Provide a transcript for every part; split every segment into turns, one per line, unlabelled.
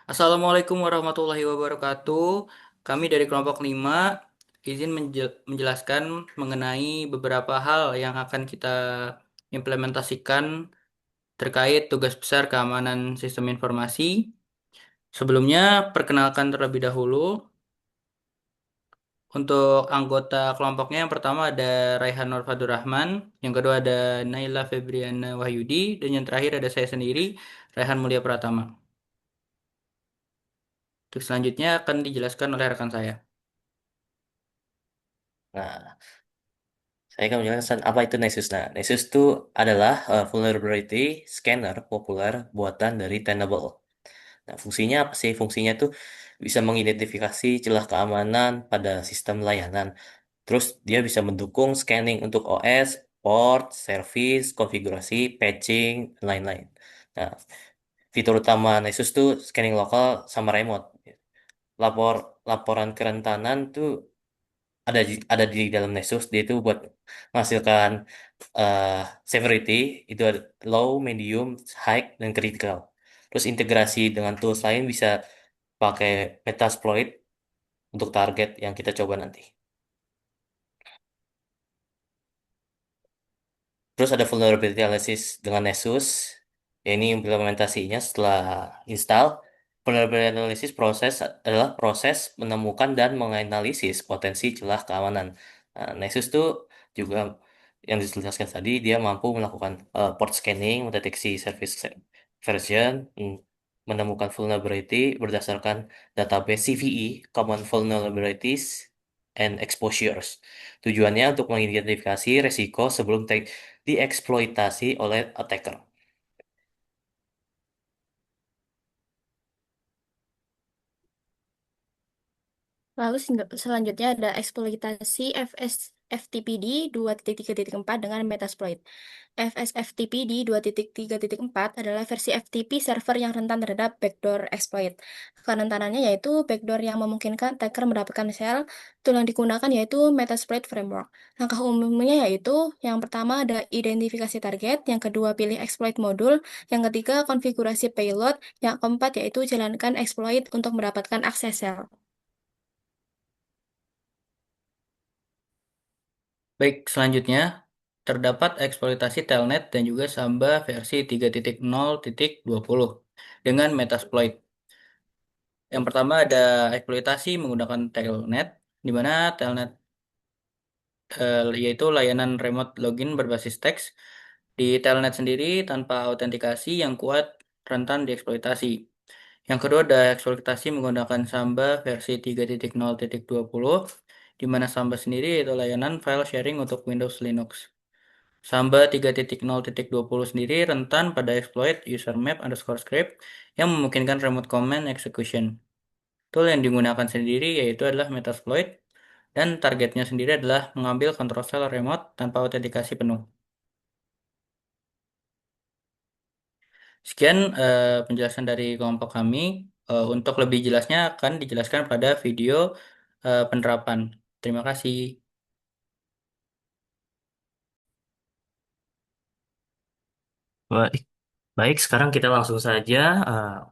Assalamualaikum warahmatullahi wabarakatuh. Kami dari kelompok 5 izin menjelaskan mengenai beberapa hal yang akan kita implementasikan terkait tugas besar keamanan sistem informasi. Sebelumnya, perkenalkan terlebih dahulu untuk anggota kelompoknya. Yang pertama ada Raihan Nur Rahman, yang kedua ada Naila Febriana Wahyudi, dan yang terakhir ada saya sendiri, Raihan Mulia Pratama. Untuk selanjutnya akan dijelaskan oleh rekan saya.
Nah, saya akan menjelaskan apa itu Nessus. Nah, Nessus itu adalah vulnerability scanner populer buatan dari Tenable. Nah, fungsinya apa sih? Fungsinya tuh bisa mengidentifikasi celah keamanan pada sistem layanan. Terus dia bisa mendukung scanning untuk OS, port, service, konfigurasi, patching, dan lain-lain. Nah, fitur utama Nessus tuh scanning lokal sama remote. Lapor Laporan kerentanan tuh ada di dalam Nessus. Dia itu buat menghasilkan eh, severity itu ada low, medium, high, dan critical. Terus integrasi dengan tools lain bisa pakai Metasploit untuk target yang kita coba nanti. Terus ada vulnerability analysis dengan Nessus. Ya, ini implementasinya setelah install. Vulnerability analysis adalah proses menemukan dan menganalisis potensi celah keamanan. Nah, Nessus tuh juga yang dijelaskan tadi, dia mampu melakukan port scanning, mendeteksi service version, menemukan vulnerability berdasarkan database CVE, Common Vulnerabilities and Exposures. Tujuannya untuk mengidentifikasi resiko sebelum dieksploitasi oleh attacker.
Lalu selanjutnya ada eksploitasi FSFTPD 2.3.4 dengan Metasploit. FSFTPD 2.3.4 adalah versi FTP server yang rentan terhadap backdoor exploit. Kerentanannya yaitu backdoor yang memungkinkan attacker mendapatkan shell. Tool yang digunakan yaitu Metasploit Framework. Langkah umumnya yaitu yang pertama ada identifikasi target, yang kedua pilih exploit modul, yang ketiga konfigurasi payload, yang keempat yaitu jalankan exploit untuk mendapatkan akses shell.
Baik, selanjutnya terdapat eksploitasi telnet dan juga Samba versi 3.0.20 dengan Metasploit. Yang pertama ada eksploitasi menggunakan telnet, di mana telnet yaitu layanan remote login berbasis teks. Di telnet sendiri tanpa autentikasi yang kuat rentan dieksploitasi. Yang kedua ada eksploitasi menggunakan Samba versi 3.0.20, di mana Samba sendiri yaitu layanan file sharing untuk Windows Linux. Samba 3.0.20 sendiri rentan pada exploit user map underscore script yang memungkinkan remote command execution. Tool yang digunakan sendiri yaitu adalah Metasploit dan targetnya sendiri adalah mengambil control cell remote tanpa autentikasi penuh. Sekian penjelasan dari kelompok kami. Untuk lebih jelasnya akan dijelaskan pada video penerapan. Terima kasih.
Baik, baik, sekarang kita langsung saja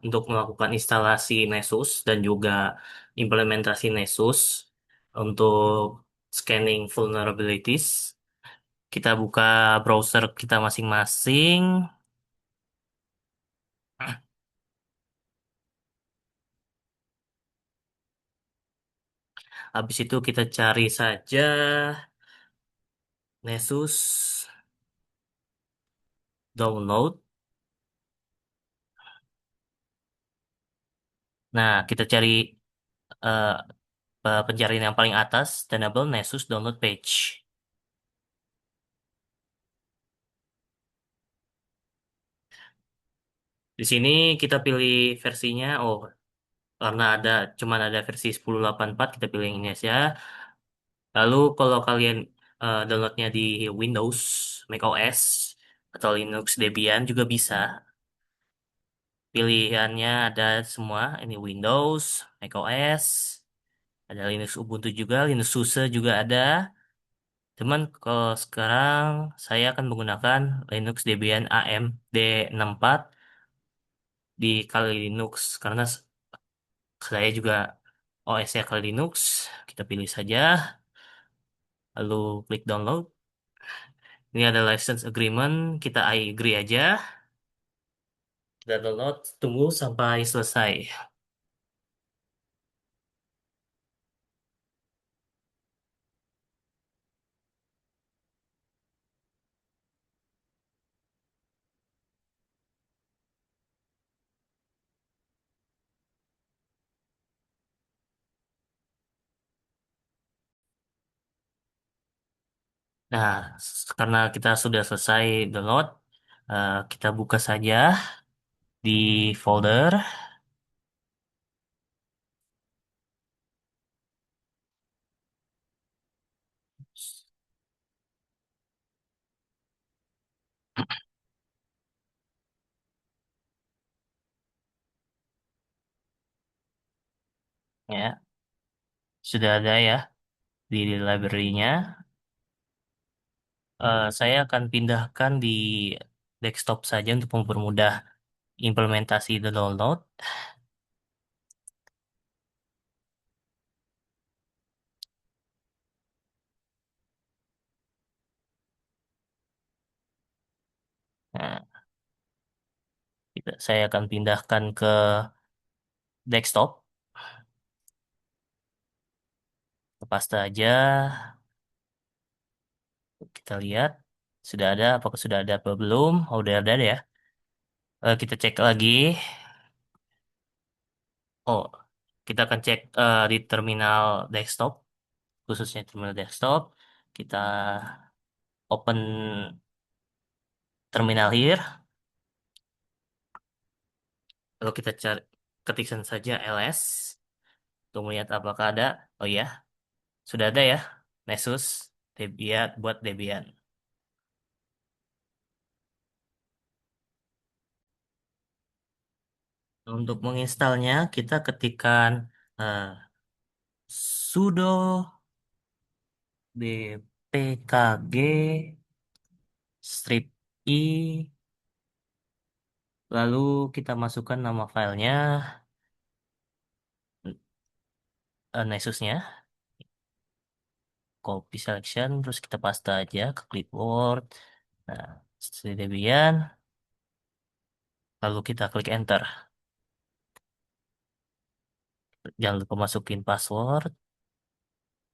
untuk melakukan instalasi Nessus dan juga implementasi Nessus untuk scanning vulnerabilities. Kita buka browser kita masing-masing. Habis itu kita cari saja Nessus download. Nah, kita cari eh, pencarian yang paling atas, Tenable Nessus download page. Di sini kita pilih versinya. Oh, karena cuman ada versi 10.84, kita pilih yang ini aja. Lalu kalau kalian downloadnya di Windows, macOS, atau Linux Debian juga bisa. Pilihannya ada semua. Ini Windows, macOS, ada Linux Ubuntu juga, Linux SUSE juga ada. Cuman kalau sekarang saya akan menggunakan Linux Debian AMD 64 di Kali Linux karena saya juga OS-nya Kali Linux. Kita pilih saja, lalu klik download. Ini ada license agreement, kita I agree aja. Kita download, tunggu sampai selesai. Nah, karena kita sudah selesai download, kita buka saja di folder. Ya, sudah ada ya di library-nya. Saya akan pindahkan di desktop saja untuk mempermudah implementasi the download. Nah, saya akan pindahkan ke desktop. Paste aja. Kita lihat sudah ada, apakah sudah ada apa belum? Oh, udah ada ya. Kita cek lagi. Oh, kita akan cek di terminal desktop, khususnya terminal desktop. Kita open terminal here. Lalu kita cari ketikkan saja ls untuk melihat apakah ada. Oh ya, sudah ada ya. Nessus Debian buat Debian. Untuk menginstalnya kita ketikkan eh, sudo dpkg strip i, lalu kita masukkan nama filenya, Nessusnya, copy selection, terus kita paste aja ke clipboard. Nah, seperti Debian, lalu kita klik enter. Jangan lupa masukin password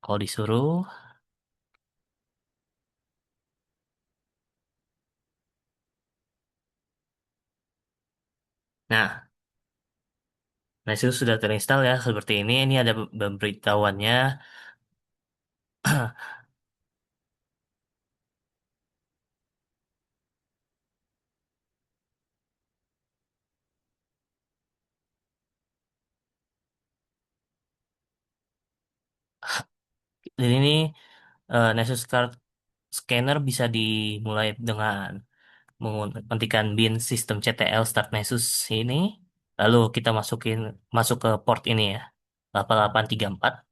kalau disuruh. Nah, Nessus sudah terinstall ya seperti ini. Ini ada pemberitahuannya. Jadi ini Nessus Card Scanner bisa dimulai dengan mengetikkan bin sistem CTL start Nessus ini. Lalu kita masuk ke port ini ya, 8834.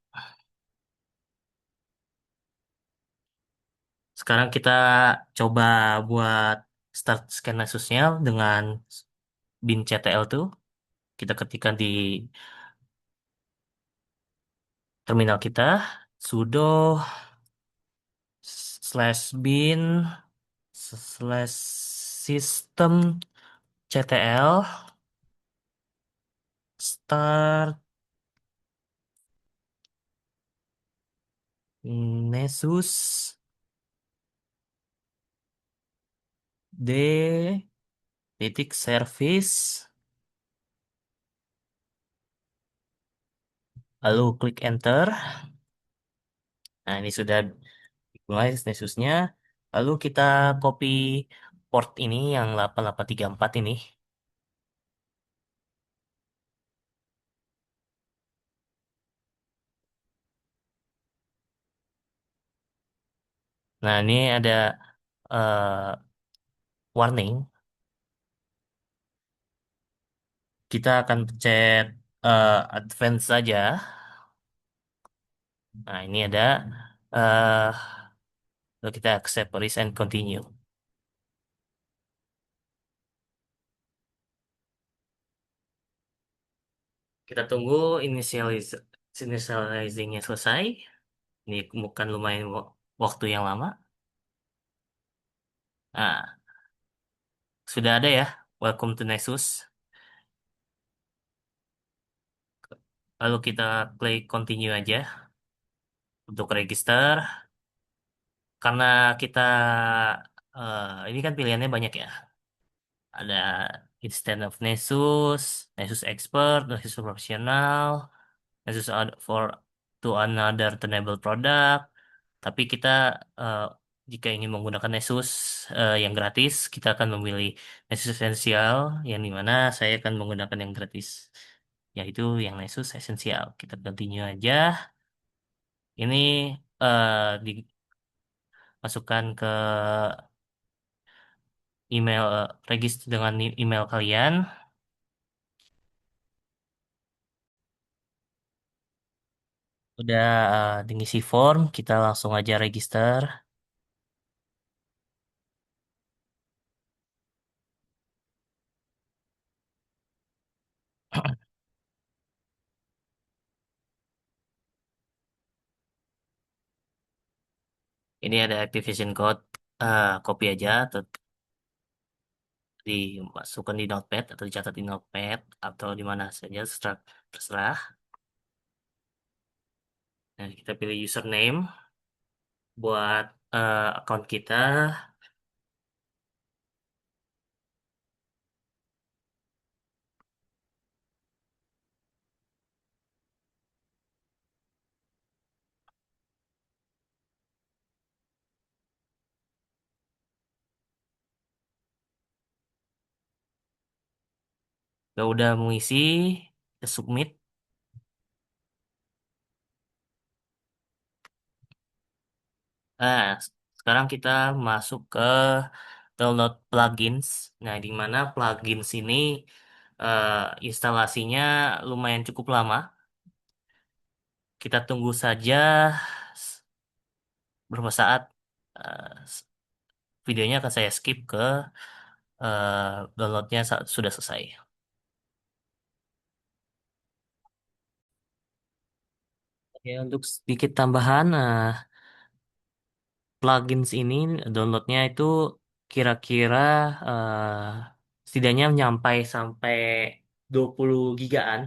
Sekarang kita coba buat start scan Nessusnya dengan bin CTL tuh. Kita ketikkan di terminal kita sudo slash bin slash system CTL start Nessus D titik service, lalu klik enter. Nah, ini sudah mulai Nessusnya. Lalu kita copy port ini yang 8834 ini. Nah, ini ada eh, warning. Kita akan pencet advance saja. Nah, ini ada eh lalu kita accept, risk, and continue. Kita tunggu initializingnya selesai. Ini bukan lumayan waktu yang lama. Nah, sudah ada ya. Welcome to Nessus. Lalu kita klik continue aja untuk register. Karena kita ini kan pilihannya banyak ya. Ada instead of Nessus, Nessus Expert, Nessus Profesional, Nessus for to another tenable product. Tapi kita eh, jika ingin menggunakan Nessus yang gratis, kita akan memilih Nessus Essential yang dimana saya akan menggunakan yang gratis, yaitu yang Nessus Essential. Kita continue aja. Ini dimasukkan ke email register dengan email kalian. Udah ngisi form, kita langsung aja register. Ini ada activation code, copy aja atau dimasukkan di notepad atau dicatat di notepad atau di mana saja terserah. terserah. Nah, kita pilih username buat account kita. Kalau udah mengisi, kita submit. Nah, sekarang kita masuk ke download plugins. Nah, di mana plugins ini eh, instalasinya lumayan cukup lama. Kita tunggu saja beberapa saat. eh, Videonya akan saya skip ke downloadnya saat sudah selesai. Oke, untuk sedikit tambahan, plugins ini downloadnya itu kira-kira setidaknya nyampai sampai 20 gigaan.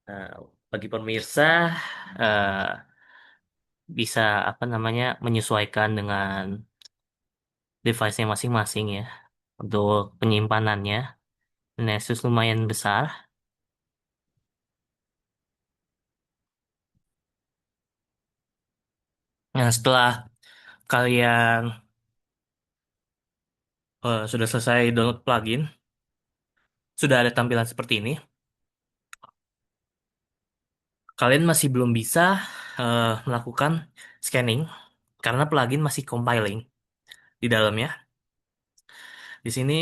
Nah, bagi pemirsa eh, bisa apa namanya menyesuaikan dengan device-nya masing-masing ya untuk penyimpanannya. Nessus lumayan besar. Nah, setelah kalian sudah selesai download plugin, sudah ada tampilan seperti ini. Kalian masih belum bisa melakukan scanning karena plugin masih compiling di dalamnya. Di sini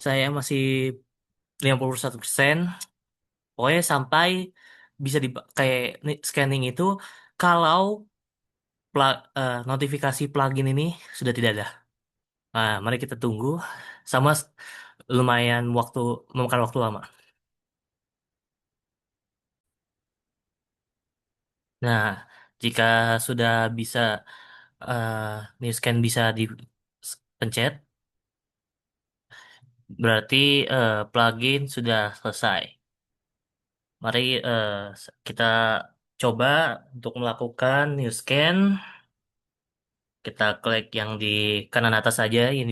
saya masih 51%. Pokoknya sampai bisa di kayak scanning itu kalau notifikasi plugin ini sudah tidak ada. Nah, mari kita tunggu. Sama lumayan memakan waktu lama. Nah, jika sudah bisa uh, new scan bisa dipencet, berarti plugin sudah selesai. Mari kita coba untuk melakukan new scan. Kita klik yang di kanan atas saja, yang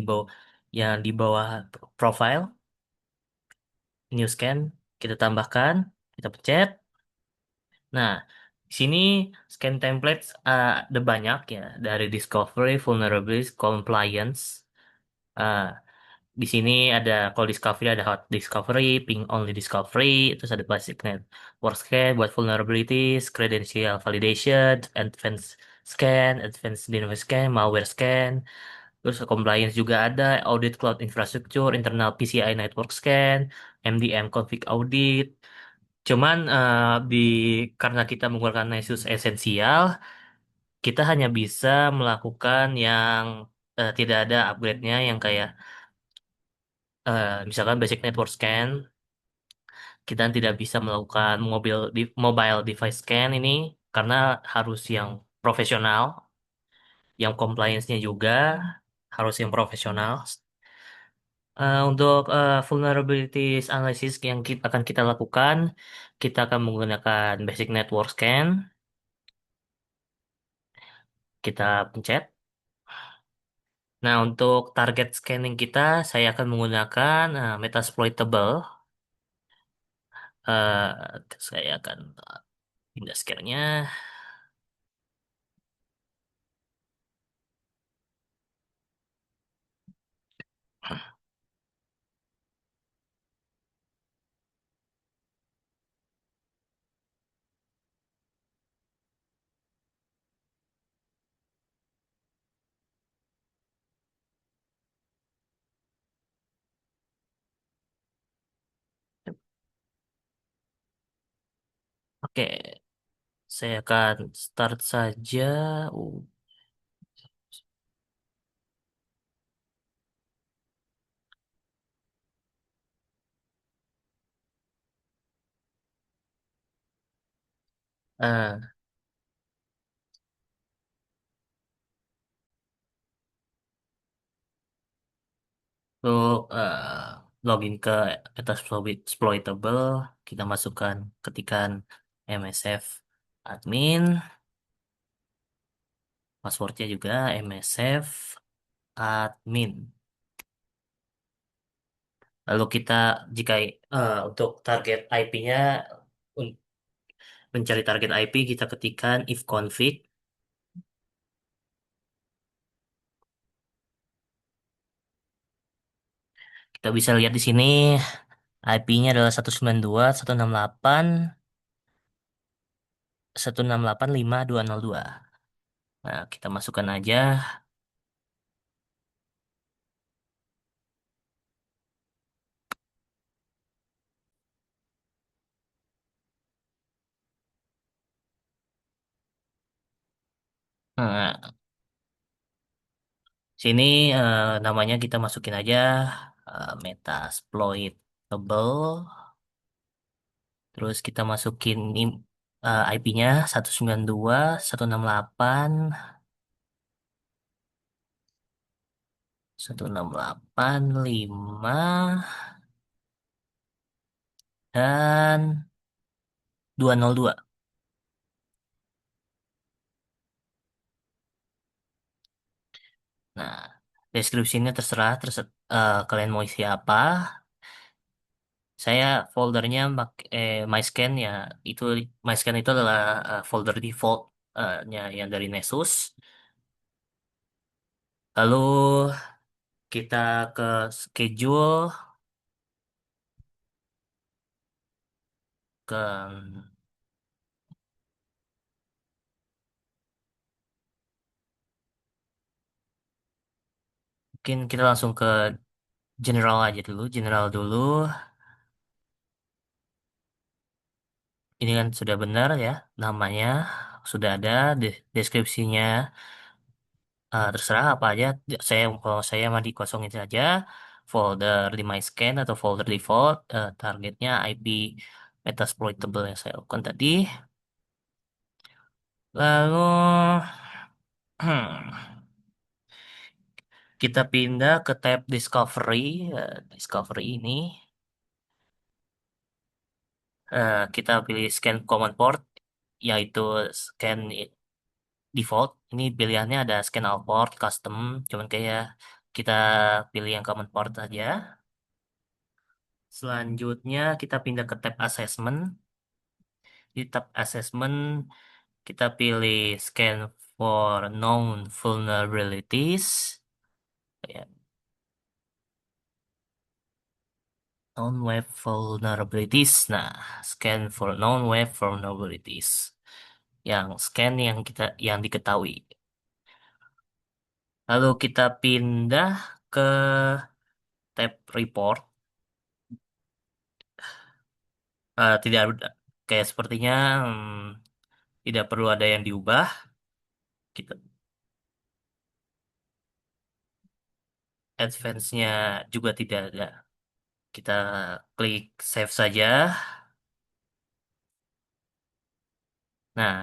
di bawah profile, new scan. Kita tambahkan, kita pencet. Nah, di sini scan templates ada banyak ya, dari discovery, vulnerabilities, compliance. Ah, di sini ada kalau discovery ada hot discovery, ping only discovery, terus ada basic network scan buat vulnerabilities, credential validation, advanced scan, advanced denial scan, malware scan, terus compliance juga ada audit cloud infrastructure, internal PCI network scan, MDM config audit. Cuman karena kita menggunakan Nessus Essential, kita hanya bisa melakukan yang tidak ada upgrade-nya yang kayak misalkan basic network scan Kita tidak bisa melakukan mobile device scan ini karena harus yang profesional, yang compliance-nya juga harus yang profesional. Untuk vulnerabilities analysis yang akan kita lakukan, kita akan menggunakan basic network scan. Kita pencet. Nah, untuk target scanning kita, saya akan menggunakan Metasploitable. Saya akan pindah scannya. Oke, saya akan start saja. Uh, eh, untuk login ke Metasploitable, kita masukkan ketikan MSF admin, passwordnya juga MSF admin. Lalu kita jika untuk target IP-nya mencari target IP kita ketikkan if config. Kita bisa lihat di sini IP-nya adalah 192.168.168.5.202. Nah, kita masukkan aja. Nah, sini namanya kita masukin aja Metasploitable. Terus kita masukin IP-nya 192.168.168.5 dan 202. Nah, deskripsinya terserah, kalian mau isi apa. Saya foldernya MyScan ya, itu MyScan itu adalah folder default nya yang dari Nessus. Lalu kita ke schedule, ke mungkin kita langsung ke general aja dulu, general dulu. Ini kan sudah benar ya, namanya sudah ada, deskripsinya terserah apa aja. Kalau saya mah dikosongin saja folder di MyScan atau folder default, targetnya IP Metasploitable yang saya lakukan tadi. Lalu kita pindah ke tab Discovery. Discovery ini kita pilih scan common port, yaitu scan default. Ini pilihannya ada scan all port, custom, cuman kayak kita pilih yang common port aja. Selanjutnya kita pindah ke tab assessment. Di tab assessment kita pilih scan for known vulnerabilities. Ya, known web vulnerabilities. Nah, scan for known web vulnerabilities. Yang scan yang diketahui. Lalu kita pindah ke tab report. Tidak kayak sepertinya tidak perlu ada yang diubah. Kita advance-nya juga tidak ada. Kita klik save saja. Nah,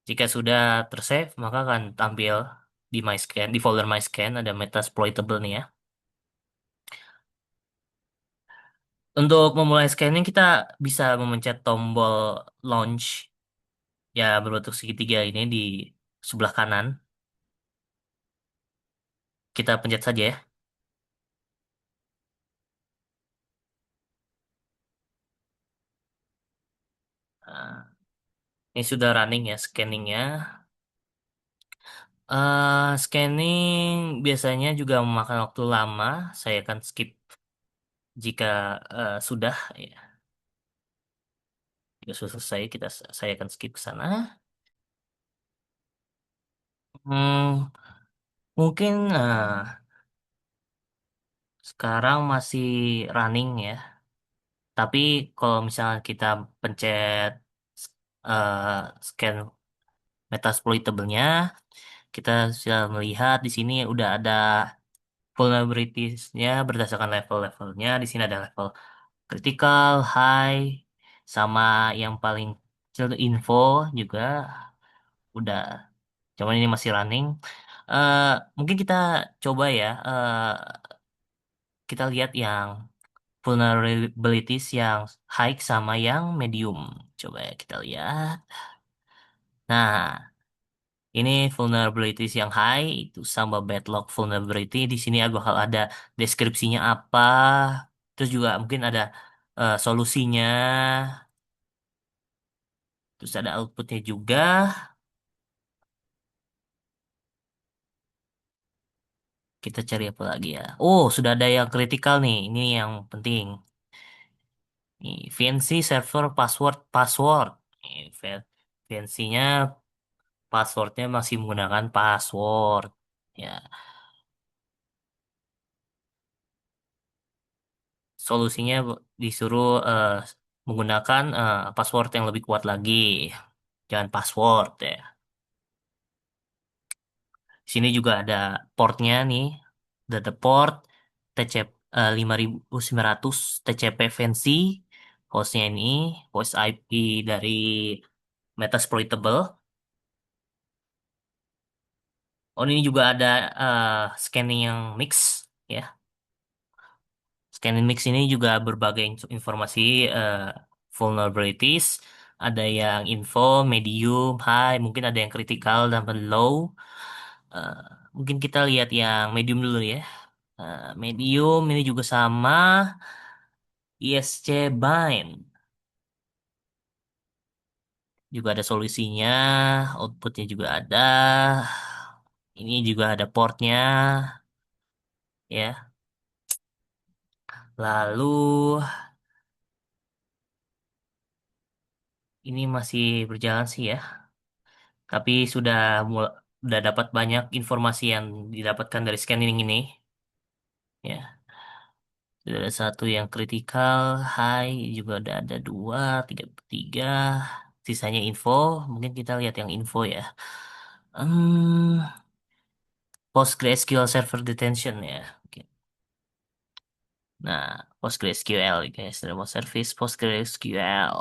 jika sudah tersave, maka akan tampil di MyScan, di folder MyScan ada Metasploitable nih ya. Untuk memulai scanning, kita bisa memencet tombol launch ya berbentuk segitiga ini di sebelah kanan. Kita pencet saja ya. Nah, ini sudah running ya scanningnya. Scanning biasanya juga memakan waktu lama. Saya akan skip jika sudah ya. Jika sudah selesai, saya akan skip ke sana. Hmm, mungkin sekarang masih running ya. Tapi kalau misalnya kita pencet eh, scan Metasploitable-nya, kita sudah melihat di sini udah ada vulnerabilities-nya berdasarkan level-levelnya. Di sini ada level critical, high, sama yang paling kecil itu info juga udah. Cuman ini masih running. Eh, Mungkin kita coba ya, kita lihat yang vulnerabilities yang high sama yang medium. Coba ya kita lihat. Nah, ini vulnerabilities yang high itu sama backlog vulnerability. Di sini bakal ada deskripsinya apa. Terus juga mungkin ada solusinya. Terus ada outputnya juga. Kita cari apa lagi ya? Oh, sudah ada yang kritikal nih. Ini yang penting. Nih, VNC server password. Nih, VNC-nya passwordnya masih menggunakan password. Ya, solusinya disuruh menggunakan password yang lebih kuat lagi. Jangan password ya. Di sini juga ada portnya nih. Ada port TCP 5900 TCP fancy. Hostnya ini host IP dari Metasploitable. Oh, ini juga ada scanning yang mix ya. Scanning mix ini juga berbagai informasi eh, vulnerabilities. Ada yang info, medium, high, mungkin ada yang critical dan low. Eh, Mungkin kita lihat yang medium dulu ya. Medium ini juga sama ISC bind. Juga ada solusinya, outputnya juga ada. Ini juga ada portnya ya. Lalu ini masih berjalan sih ya. Tapi sudah dapat banyak informasi yang didapatkan dari scanning ini. Ya, sudah ada satu yang kritikal, high, juga ada dua, tiga. Sisanya info. Mungkin kita lihat yang info ya. Hmm, PostgreSQL Server Detention ya. Oke. Nah, PostgreSQL guys, remote service PostgreSQL.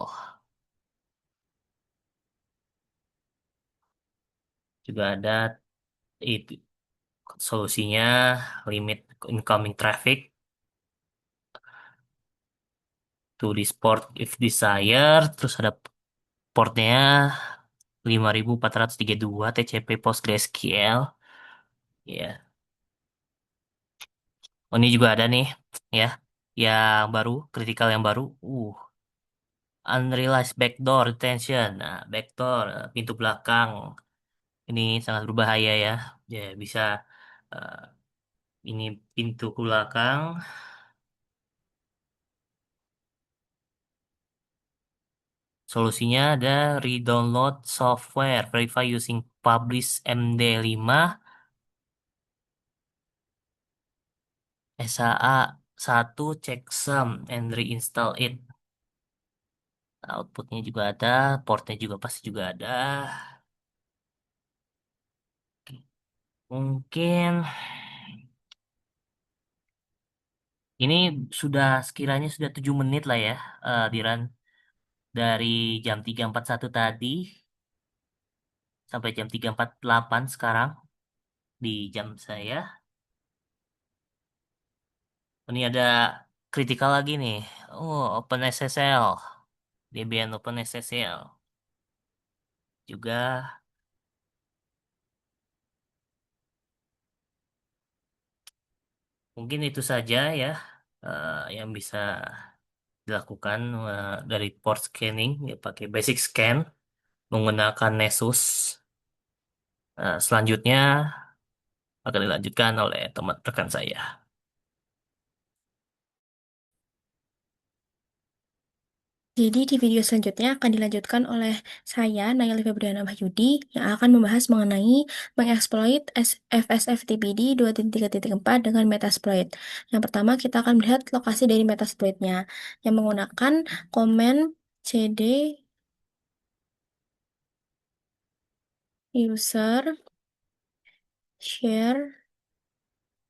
Juga ada itu solusinya limit incoming traffic to this port if desired. Terus ada portnya 5432 TCP PostgreSQL. Ya, oh, ini juga ada nih ya, yang baru, kritikal yang baru. Unrealized backdoor detention. Nah, backdoor pintu belakang ini sangat berbahaya ya. Ya bisa eh, ini pintu belakang. Solusinya ada redownload software, verify using publish MD5 SAA 1 checksum and reinstall it. Outputnya juga ada, portnya juga pasti juga ada. Mungkin ini sudah sekiranya sudah 7 menit lah ya, Diran, dari jam 3.41 tadi. sampai jam 3.48 sekarang di jam saya. Ini ada kritikal lagi nih. Oh, OpenSSL. Debian OpenSSL. Juga mungkin itu saja ya yang bisa dilakukan dari port scanning ya pakai basic scan menggunakan Nessus. Selanjutnya akan dilanjutkan oleh teman rekan saya.
Jadi di video selanjutnya akan dilanjutkan oleh saya, Nayeli Febriana Wahyudi, yang akan membahas mengenai mengeksploit FSFTPD 2.3.4 dengan Metasploit. Yang pertama, kita akan melihat lokasi dari Metasploitnya, yang menggunakan command cd user share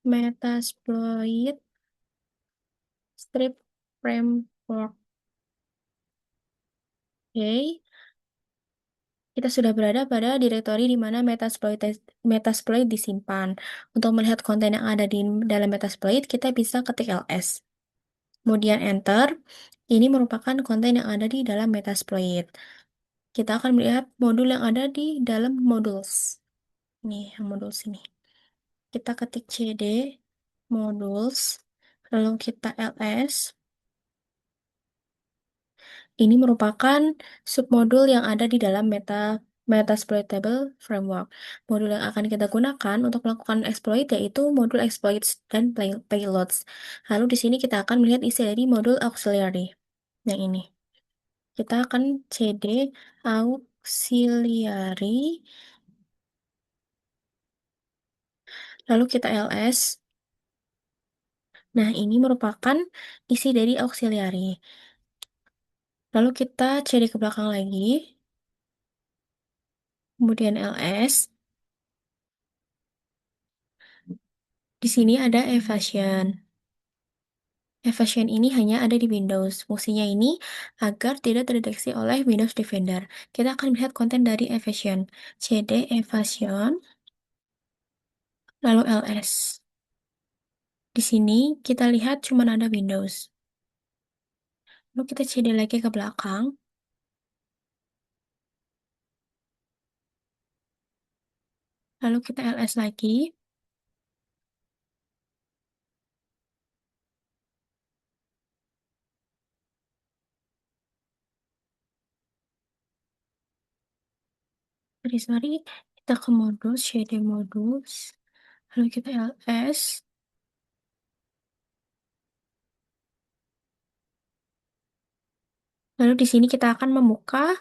Metasploit strip framework. Oke. Kita sudah berada pada direktori di mana Metasploit disimpan. Untuk melihat konten yang ada di dalam Metasploit, kita bisa ketik ls. Kemudian enter. Ini merupakan konten yang ada di dalam Metasploit. Kita akan melihat modul yang ada di dalam modules. Nih, yang modules ini. Kita ketik cd modules, lalu kita ls. Ini merupakan submodul yang ada di dalam Metasploitable Framework. Modul yang akan kita gunakan untuk melakukan exploit yaitu modul exploits dan payloads. Lalu di sini kita akan melihat isi dari modul auxiliary. Yang ini. Kita akan cd auxiliary, lalu kita ls. Nah, ini merupakan isi dari auxiliary. Lalu kita cd ke belakang lagi, kemudian ls. Di sini ada evasion. Evasion ini hanya ada di Windows. Fungsinya ini agar tidak terdeteksi oleh Windows Defender. Kita akan melihat konten dari evasion. cd evasion, lalu ls. Di sini kita lihat cuma ada Windows. Lalu kita cd lagi ke belakang. Lalu kita ls lagi. Sorry, kita ke modus, cd modus. Lalu kita ls. Lalu di sini kita akan membuka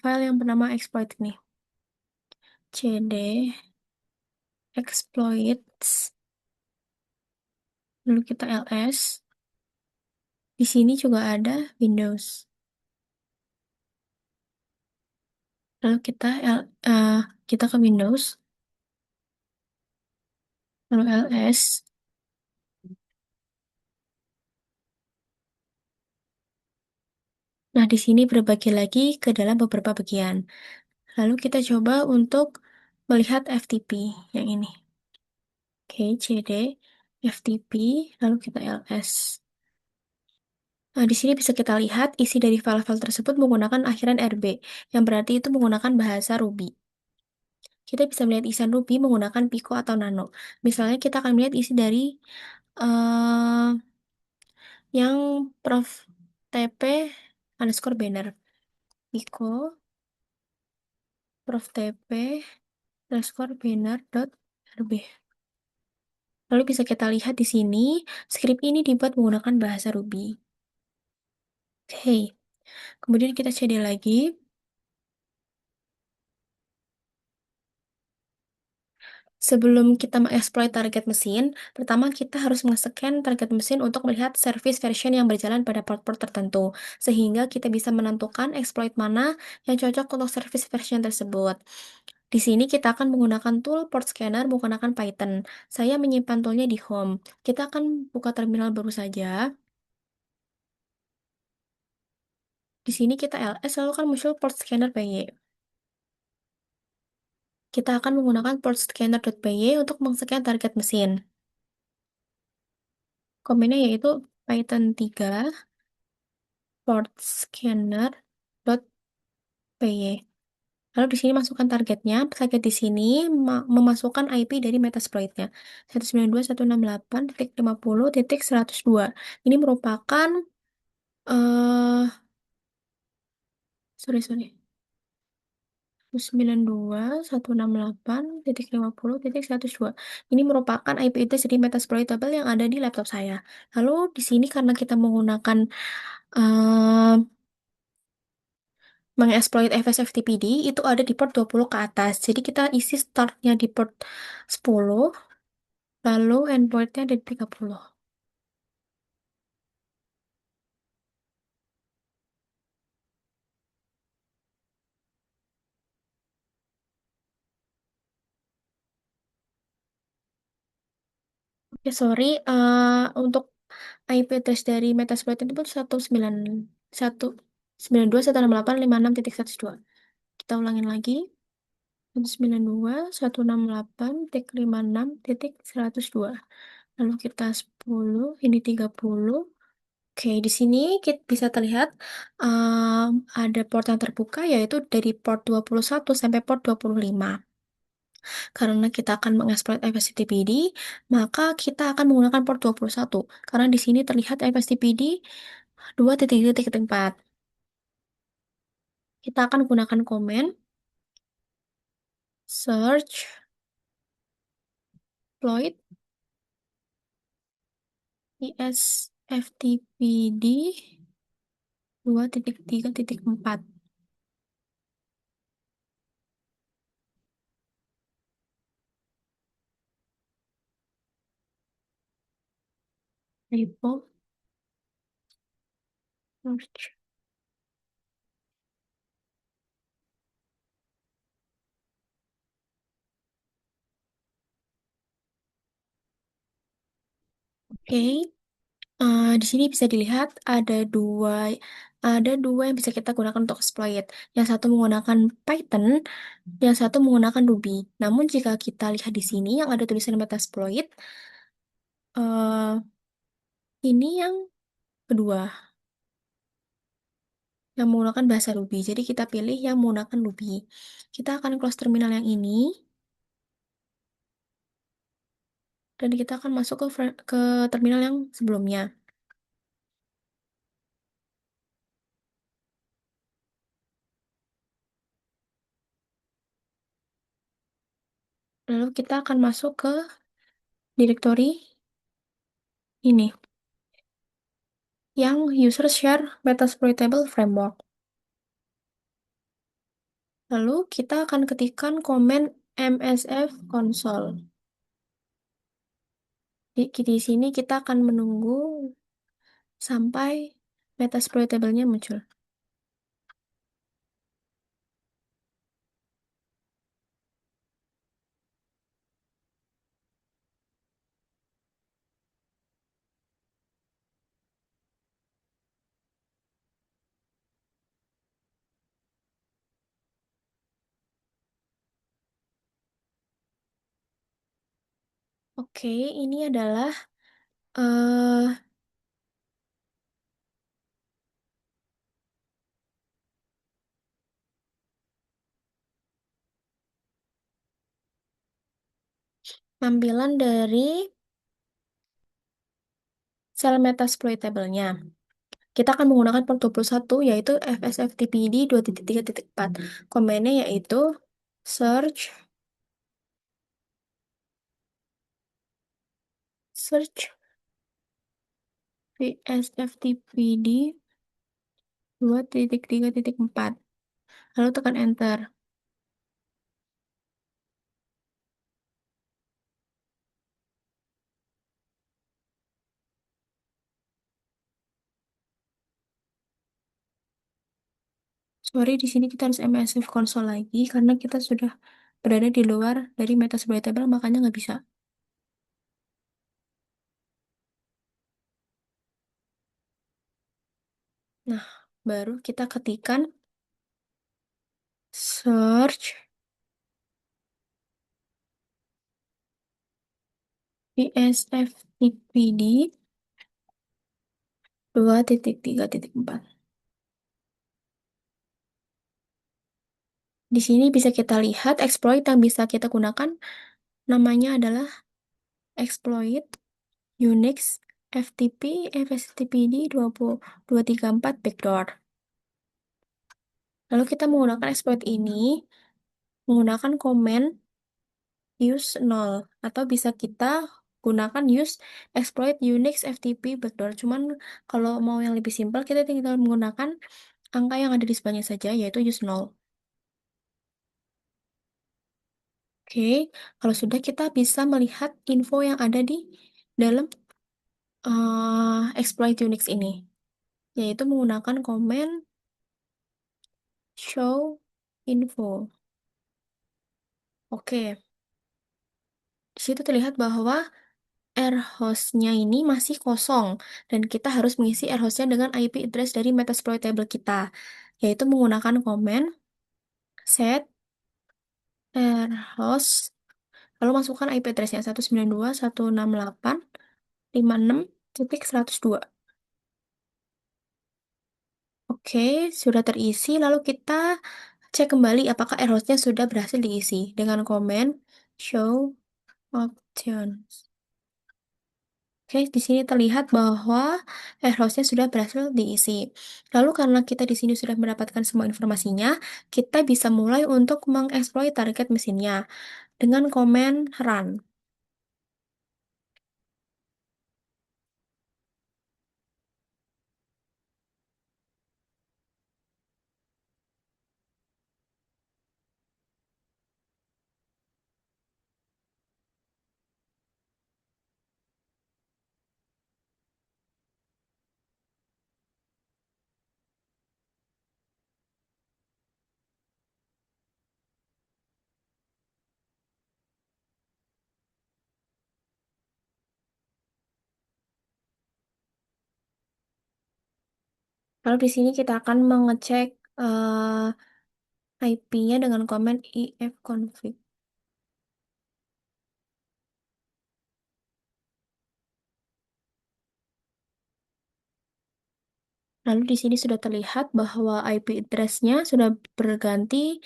file yang bernama exploit ini. cd exploits. Lalu kita ls. Di sini juga ada Windows. Lalu kita ke Windows, lalu ls. Nah, di sini berbagi lagi ke dalam beberapa bagian. Lalu kita coba untuk melihat FTP yang ini. Oke, cd FTP, lalu kita ls. Nah, di sini bisa kita lihat isi dari file-file tersebut menggunakan akhiran RB, yang berarti itu menggunakan bahasa Ruby. Kita bisa melihat isian Ruby menggunakan Pico atau Nano. Misalnya kita akan melihat isi dari eh yang Prof TP underscore banner. Pico Prof TP underscore banner dot RB. Lalu bisa kita lihat di sini, script ini dibuat menggunakan bahasa Ruby. Oke, kemudian kita cd lagi. Sebelum kita mengeksploit target mesin, pertama kita harus men-scan target mesin untuk melihat service version yang berjalan pada port-port tertentu, sehingga kita bisa menentukan exploit mana yang cocok untuk service version tersebut. Di sini kita akan menggunakan tool port scanner menggunakan Python. Saya menyimpan toolnya di home. Kita akan buka terminal baru saja. Di sini kita ls, lalu kan muncul port scanner PY. kita akan menggunakan port scanner.py untuk mengscan target mesin. Komennya yaitu Python 3 port scanner.py. Lalu di sini masukkan targetnya. Target di sini memasukkan IP dari Metasploit-nya. 192.168.50.102. Ini merupakan sorry. 192.168.50.102. Ini merupakan IP address dari Metasploitable yang ada di laptop saya. Lalu di sini karena kita menggunakan eh, mengeksploit FSFTPD itu ada di port 20 ke atas. Jadi kita isi startnya di port 10, lalu endpointnya ada di 30. Oke, sorry. Untuk IP address dari Metasploit itu 192.168.56.102. Kita ulangin lagi. 192.168.56.102. Lalu kita 10, ini 30. Oke, di sini kita bisa terlihat ada port yang terbuka yaitu dari port 21 sampai port 25. Karena kita akan mengeksploit FSTPD, maka kita akan menggunakan port 21. Karena di sini terlihat FSTPD 2.4. Kita akan gunakan komen search exploit ISFTPD 2.3.4. Repo search. Oke, di sini bisa dilihat ada dua yang bisa kita gunakan untuk exploit. Yang satu menggunakan Python, yang satu menggunakan Ruby. Namun jika kita lihat di sini yang ada tulisan Metasploit, eh ini yang kedua, yang menggunakan bahasa Ruby. Jadi kita pilih yang menggunakan Ruby. Kita akan close terminal yang ini, dan kita akan masuk ke terminal yang sebelumnya. Lalu kita akan masuk ke direktori ini, yang user share Metasploitable Framework. Lalu kita akan ketikkan komen msf console. Di sini kita akan menunggu sampai Metasploitable-nya muncul. Oke, ini adalah eh tampilan dari sel Metasploitable-nya. Kita akan menggunakan port 21 yaitu FSFTPD 2.3.4. Komennya yaitu search FSFTPD 2.3.4. Lalu tekan enter. Sorry, di sini kita harus MSF console lagi karena kita sudah berada di luar dari Metasploitable, makanya nggak bisa. Nah, baru kita ketikkan search PSFTPD 2.3.4. Di sini bisa kita lihat exploit yang bisa kita gunakan namanya adalah exploit Unix FTP FSTPD 234 backdoor. Lalu kita menggunakan exploit ini menggunakan komen use null atau bisa kita gunakan use exploit Unix FTP backdoor. Cuman kalau mau yang lebih simpel kita tinggal menggunakan angka yang ada di sebelahnya saja yaitu use null. Oke, kalau sudah kita bisa melihat info yang ada di dalam exploit Unix ini, yaitu menggunakan komen show info. Oke, di situ terlihat bahwa R hostnya ini masih kosong dan kita harus mengisi R hostnya dengan IP address dari Metasploit table kita, yaitu menggunakan komen set R host lalu masukkan IP addressnya 192.168.56.102. Oke, sudah terisi. Lalu kita cek kembali apakah R hostnya sudah berhasil diisi dengan komen show options. Oke, di sini terlihat bahwa hostnya sudah berhasil diisi. Lalu karena kita di sini sudah mendapatkan semua informasinya, kita bisa mulai untuk mengeksploit target mesinnya dengan komen run. Lalu di sini kita akan mengecek IP-nya dengan komen ifconfig. Lalu di sini sudah terlihat bahwa IP address-nya sudah berganti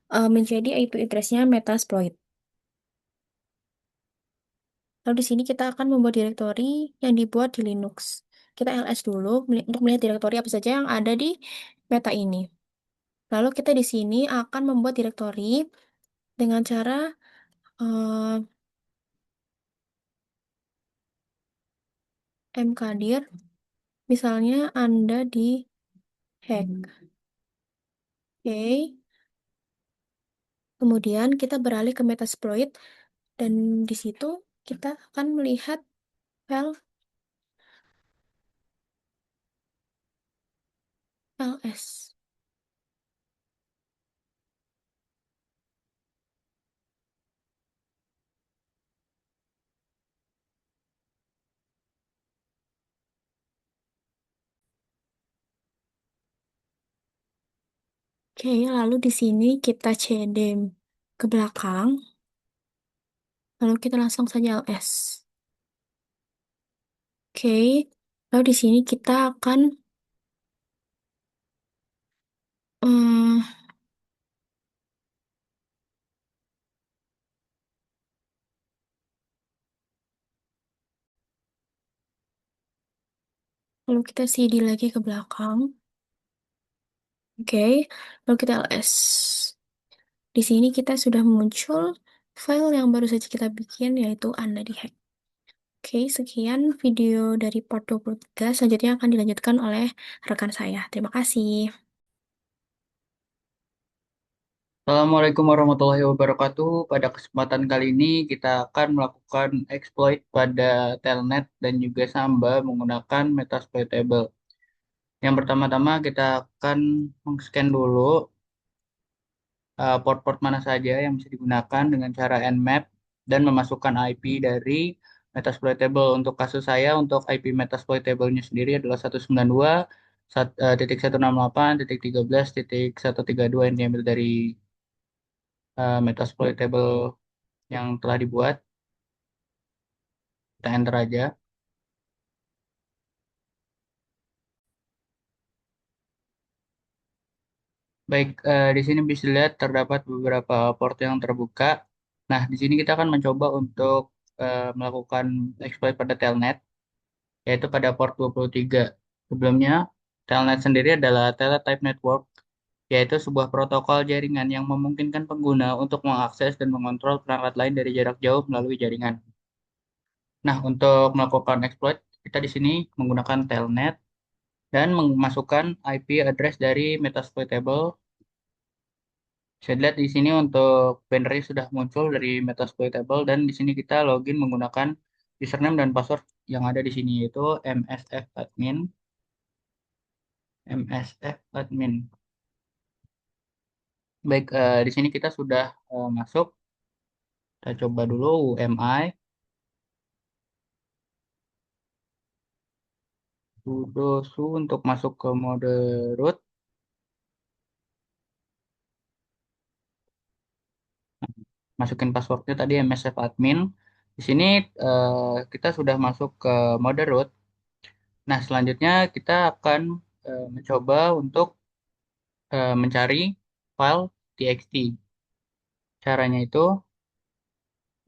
menjadi IP address-nya Metasploit. Lalu di sini kita akan membuat direktori yang dibuat di Linux. Kita ls dulu untuk melihat direktori apa saja yang ada di meta ini. Lalu kita di sini akan membuat direktori dengan cara eh, mkdir, misalnya Anda di hack. Oke, kemudian kita beralih ke Metasploit dan di situ kita akan melihat file ls. Oke, lalu di sini kita cd ke belakang, lalu kita langsung saja ls. Oke, lalu di sini kita akan hmm, lalu kita cd lagi ke belakang. Oke, lalu kita ls. Di sini kita sudah muncul file yang baru saja kita bikin yaitu Anda di hack. Oke, sekian video dari part 23. Selanjutnya akan dilanjutkan oleh rekan saya. Terima kasih.
Assalamualaikum warahmatullahi wabarakatuh. Pada kesempatan kali ini kita akan melakukan exploit pada telnet dan juga Samba menggunakan Metasploitable. Yang pertama-tama kita akan meng-scan dulu port-port mana saja yang bisa digunakan dengan cara nmap dan memasukkan IP dari Metasploitable. Untuk kasus saya, untuk IP Metasploitable-nya sendiri adalah 192.168.13.132 yang diambil dari Metasploitable yang telah dibuat. Kita enter aja. Baik, di sini bisa dilihat terdapat beberapa port yang terbuka. Nah, di sini kita akan mencoba untuk melakukan exploit pada telnet, yaitu pada port 23. Sebelumnya, telnet sendiri adalah teletype network, yaitu sebuah protokol jaringan yang memungkinkan pengguna untuk mengakses dan mengontrol perangkat lain dari jarak jauh melalui jaringan. Nah, untuk melakukan exploit, kita di sini menggunakan telnet dan memasukkan IP address dari Metasploitable. Saya lihat di sini untuk banner sudah muncul dari Metasploitable dan di sini kita login menggunakan username dan password yang ada di sini yaitu msfadmin. msfadmin. Baik, di sini kita sudah masuk. Kita coba dulu UMI sudo su untuk masuk ke mode root. Masukin passwordnya tadi msfadmin. Di sini kita sudah masuk ke mode root. Nah, selanjutnya kita akan mencoba untuk mencari file txt. Caranya itu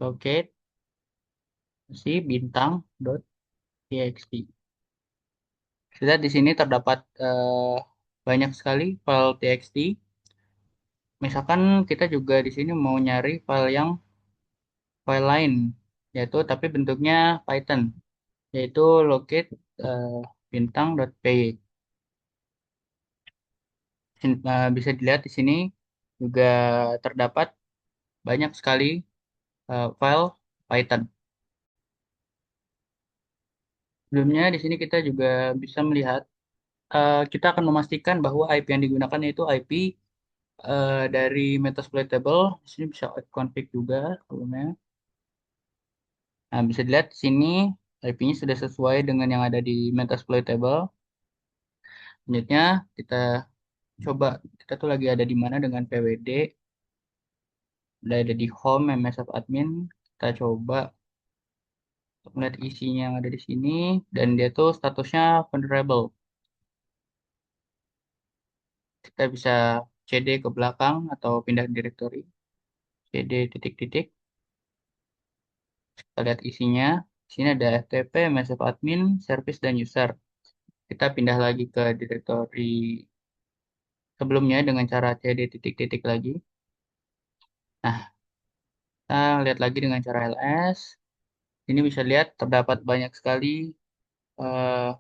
locate si bintang.txt. Sudah di sini terdapat banyak sekali file txt. Misalkan kita juga di sini mau nyari file lain, yaitu tapi bentuknya Python, yaitu locate eh, bintang.py. Bisa dilihat di sini juga terdapat banyak sekali file Python. Sebelumnya di sini kita juga bisa melihat kita akan memastikan bahwa IP yang digunakan yaitu IP dari Metasploitable. Di sini bisa config juga sebelumnya. Nah, bisa dilihat di sini IP-nya sudah sesuai dengan yang ada di Metasploitable. Selanjutnya kita coba kita tuh lagi ada di mana dengan PWD. Udah ada di home MSF admin. Kita coba untuk melihat isinya yang ada di sini dan dia tuh statusnya vulnerable. Kita bisa CD ke belakang atau pindah directory. CD titik-titik. Kita lihat isinya. Di sini ada FTP, MSF admin, service, dan user. Kita pindah lagi ke directory sebelumnya dengan cara cd titik-titik lagi. Nah, kita lihat lagi dengan cara ls. Ini bisa lihat terdapat banyak sekali eh,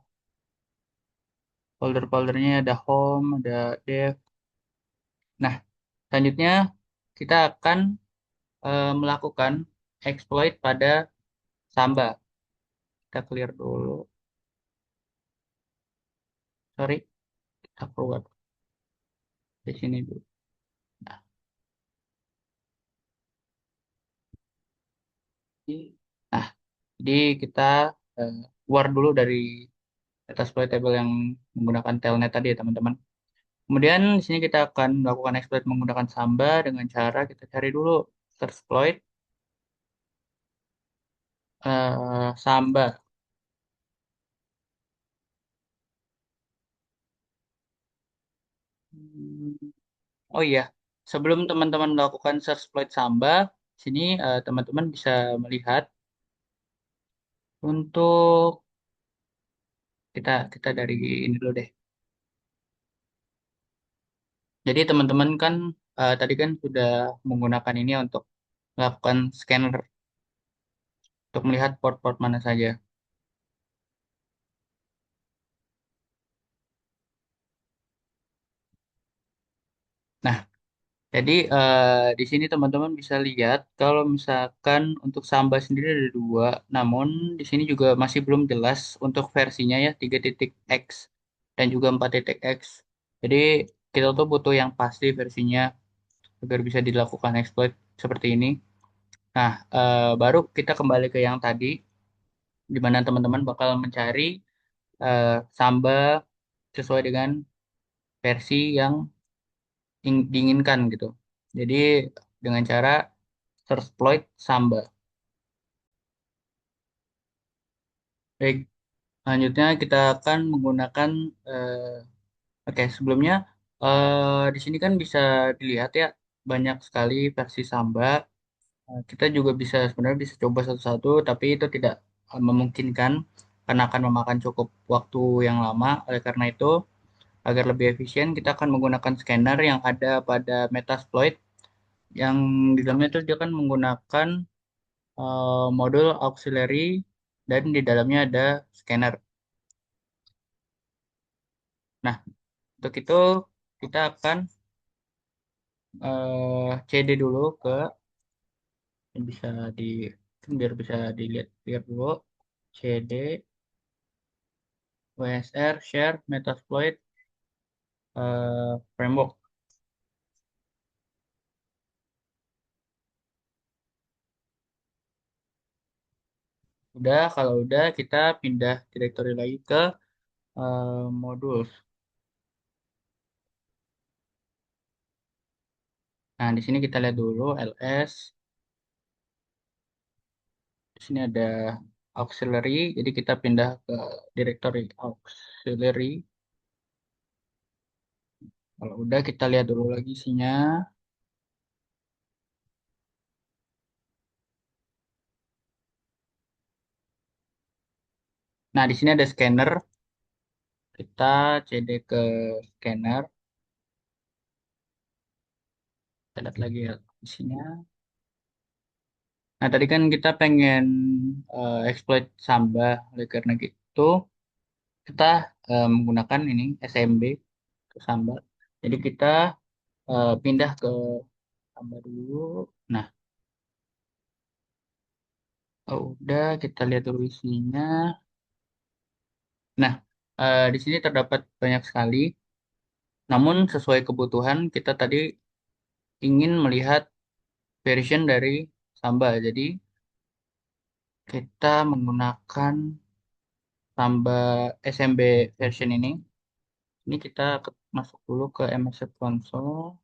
folder-foldernya. Ada home, ada dev. Nah, selanjutnya kita akan melakukan exploit pada Samba. Kita clear dulu. Sorry, kita keluar di sini dulu. Nah, nah, jadi kita keluar dulu dari Metasploitable yang menggunakan telnet tadi ya teman-teman. Kemudian di sini kita akan melakukan exploit menggunakan Samba dengan cara kita cari dulu exploit Samba. Hmm, Oh iya, sebelum teman-teman melakukan search exploit Samba, sini teman-teman bisa melihat untuk kita dari ini dulu deh. Jadi teman-teman kan tadi kan sudah menggunakan ini untuk melakukan scanner untuk melihat port-port mana saja. Nah, jadi di sini teman-teman bisa lihat kalau misalkan untuk Samba sendiri ada dua, namun di sini juga masih belum jelas untuk versinya ya 3.x dan juga 4.x. Jadi kita tuh butuh yang pasti versinya agar bisa dilakukan exploit seperti ini. Nah, baru kita kembali ke yang tadi, di mana teman-teman bakal mencari eh, Samba sesuai dengan versi yang diinginkan gitu. Jadi dengan cara search exploit Samba. Baik, selanjutnya kita akan menggunakan oke, sebelumnya di sini kan bisa dilihat ya banyak sekali versi Samba. Kita juga bisa sebenarnya bisa coba satu-satu, tapi itu tidak memungkinkan karena akan memakan cukup waktu yang lama. Oleh karena itu, agar lebih efisien, kita akan menggunakan scanner yang ada pada Metasploit, yang di dalamnya itu dia akan menggunakan modul auxiliary dan di dalamnya ada scanner. Nah, untuk itu kita akan CD dulu ke bisa di biar bisa dilihat lihat dulu CD WSR share Metasploit framework. Udah, kalau udah kita pindah directory lagi ke modul. Nah, di sini kita lihat dulu ls. Di sini ada auxiliary, jadi kita pindah ke directory auxiliary. Kalau udah kita lihat dulu lagi isinya. Nah, di sini ada scanner. Kita cd ke scanner. Kita lihat lagi ya isinya. Nah, tadi kan kita pengen exploit Samba. Oleh karena gitu, kita menggunakan ini SMB ke Samba. Jadi kita pindah ke Samba dulu. Nah, udah kita lihat dulu isinya. Nah, di sini terdapat banyak sekali. Namun sesuai kebutuhan kita tadi ingin melihat version dari Samba. Jadi kita menggunakan Samba SMB version ini. Ini kita masuk dulu ke MSF Console.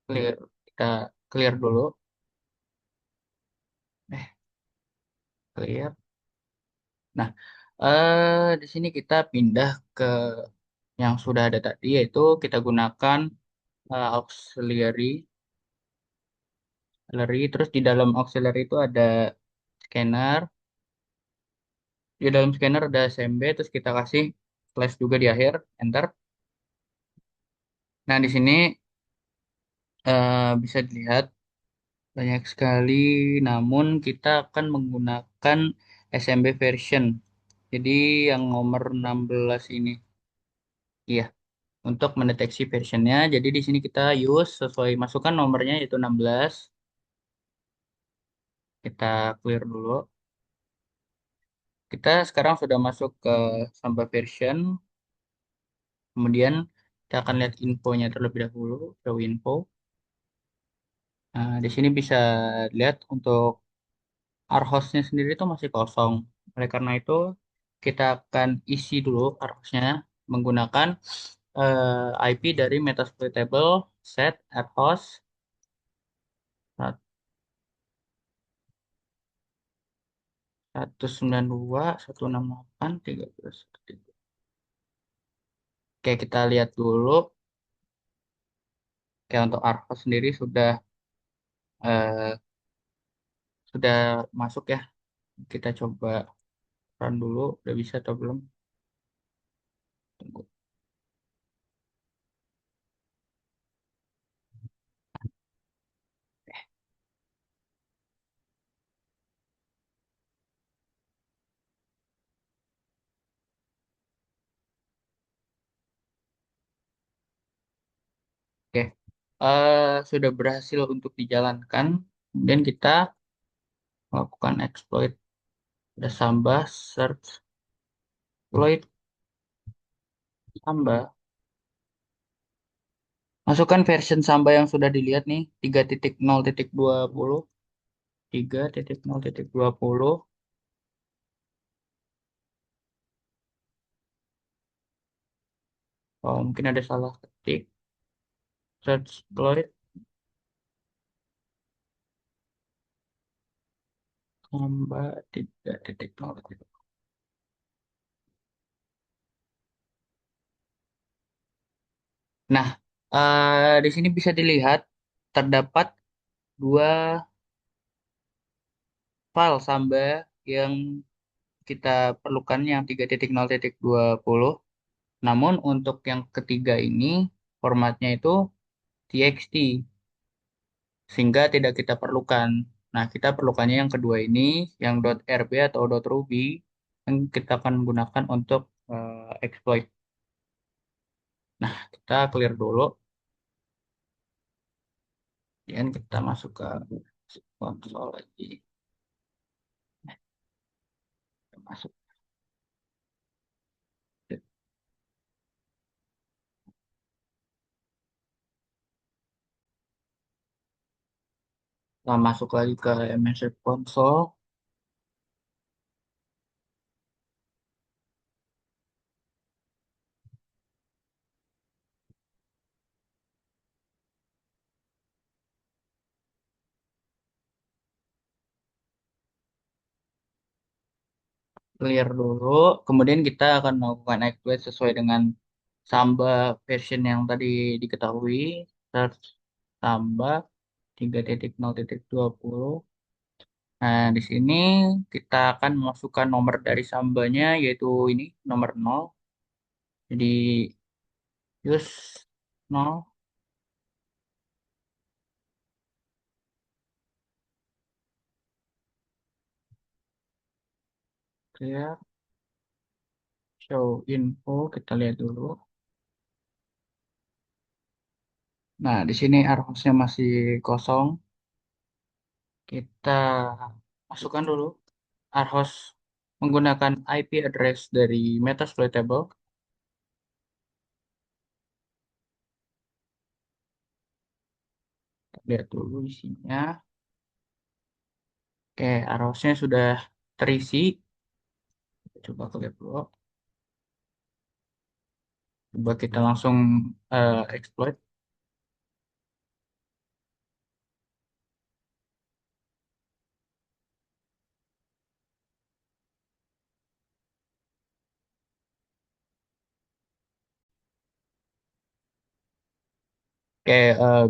Clear. Kita clear dulu. Eh, clear. Nah, di sini kita pindah ke yang sudah ada tadi, yaitu kita gunakan auxiliary. Terus di dalam auxiliary itu ada scanner. Di dalam scanner ada SMB, terus kita kasih slash juga di akhir, enter. Nah, di sini bisa dilihat banyak sekali, namun kita akan menggunakan SMB version. Jadi yang nomor 16 ini. Iya, untuk mendeteksi versionnya. Jadi di sini kita use sesuai masukan nomornya yaitu 16. Kita clear dulu. Kita sekarang sudah masuk ke Samba version. Kemudian kita akan lihat infonya terlebih dahulu, show info. Nah, di sini bisa lihat untuk arhosnya sendiri itu masih kosong. Oleh karena itu, kita akan isi dulu arhosnya menggunakan IP dari Metasploitable set arhos 192.168.13. Oke, kita lihat dulu. Oke, untuk arhos sendiri eh, sudah masuk ya. Kita coba run dulu, udah bisa atau belum? Tunggu. Oke, sudah berhasil untuk dijalankan. Kemudian kita melakukan exploit. Ada Samba, search, exploit, Samba. Masukkan version Samba yang sudah dilihat nih, 3.0.20, 3.0.20. Oh, mungkin ada salah ketik. Search exploit Samba 3.0. Nah, di sini bisa dilihat terdapat dua file Samba yang kita perlukan yang 3.0.20. Namun untuk yang ketiga ini formatnya itu txt sehingga tidak kita perlukan. Nah, kita perlukannya yang kedua ini yang .rb atau .ruby yang kita akan gunakan untuk exploit. Nah, kita clear dulu dan kita masuk ke konsol lagi. Kita masuk. Kita masuk lagi ke MS Console. Clear dulu, kemudian kita akan melakukan exploit sesuai dengan Samba version yang tadi diketahui. Search Samba 3.0.20. Nah, di sini kita akan memasukkan nomor dari Sambanya yaitu ini nomor 0. Jadi use 0, clear, show info, kita lihat dulu. Nah, di sini arhosnya masih kosong. Kita masukkan dulu arhos menggunakan IP address dari Metasploitable. Lihat dulu isinya. Oke, arrowsnya sudah terisi. Coba klik dulu. Coba kita langsung exploit. Oke,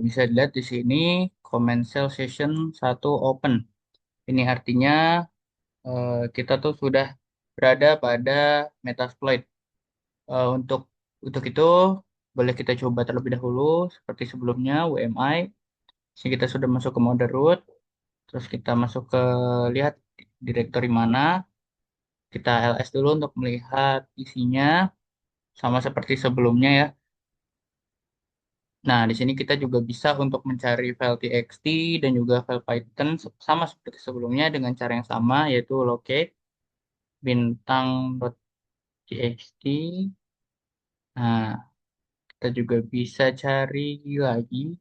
bisa dilihat di sini command cell session 1 open. Ini artinya kita tuh sudah berada pada Metasploit. Untuk itu boleh kita coba terlebih dahulu seperti sebelumnya WMI. Sini kita sudah masuk ke mode root. Terus kita masuk ke lihat directory mana. Kita ls dulu untuk melihat isinya sama seperti sebelumnya ya. Nah, di sini kita juga bisa untuk mencari file txt dan juga file Python sama seperti sebelumnya dengan cara yang sama yaitu locate bintang.txt. Nah, kita juga bisa cari lagi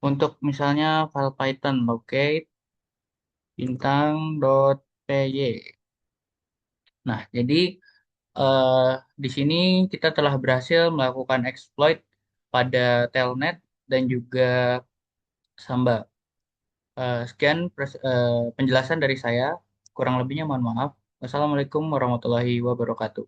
untuk misalnya file Python locate bintang.py. Nah, jadi eh, di sini kita telah berhasil melakukan exploit pada Telnet dan juga Samba. Sekian penjelasan dari saya. Kurang lebihnya mohon maaf. Wassalamualaikum warahmatullahi wabarakatuh.